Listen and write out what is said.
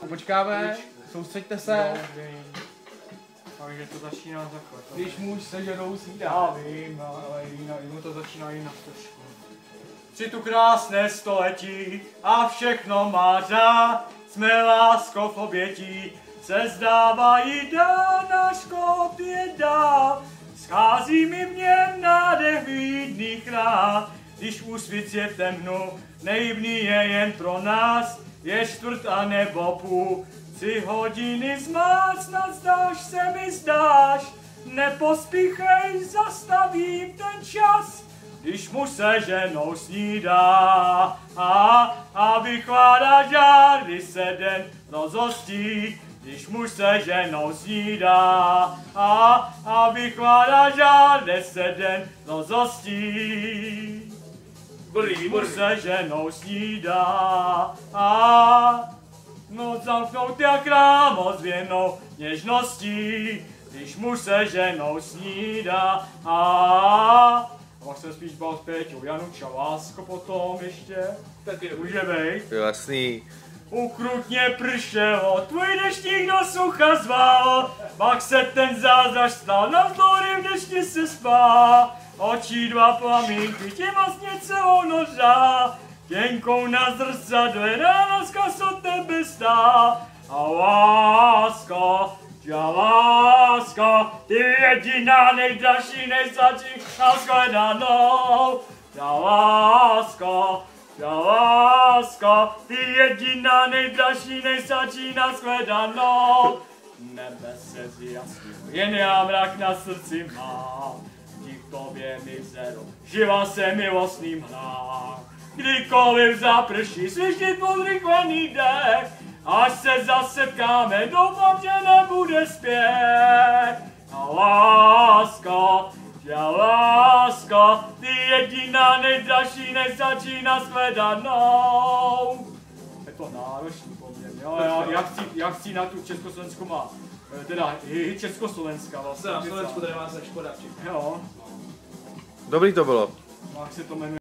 Počkáme, soustřeďte se. Takže to začíná takhle. Když muž se ženou snídá. Já vím, ale jinou to začíná jinak trošku. Při tu krásné století a všechno má řád, jsme lásko v obětí, se zdávají dá, náš kód je dál. Schází mi v něm nádech výdných rád, když úsvit světem hnu, nejvný je jen pro nás, je čtvrt a nebo půl. 3 hodiny zmát, snad zdáš se mi zdáš, nepospíchej, zastavím ten čas, když mu se ženou snídá a vychládá žár, když se den rozhostí, když muž se ženou snídá a vychládá žár, když se den rozhostí. Když muž se ženou snídá noc zamknout jak rám ozvěnou něžností, když muž se ženou snídá a pak se spíš bál s Péťou, Januča, lásko potom ještě, taky může být. Jasný. Ukrutně pršelo, tvůj deštník do sucha zval, pak se ten zázrač stal, navzdory v dešti se spál, oči 2 plamínky, tě vlastně celou noc žá, těnkou na zrcadle, láska se od tebe stá. A lásko, ty jediná nejdražší, nejsadší a shledanou. Ta lásko, ty jediná nejdražší, nejsadší na shledanou. Nebe se zjasnilo, jen já mrak na srdci mám, dík tobě mizeru, živá se milostným hrách. Kdykoliv zaprší, slyšet podrychlený dech, až se zasetkáme, doufám, že nebude spěch. A lásko, ty jediná nejdražší, nejsadší na shledanou. Je to náročný poměrně, ale já chci na tu Československu má, teda i Československa vlastně. Na Slovensku tady má se Škoda. Jo. Dobrý to bylo. Jak se to jmenuje?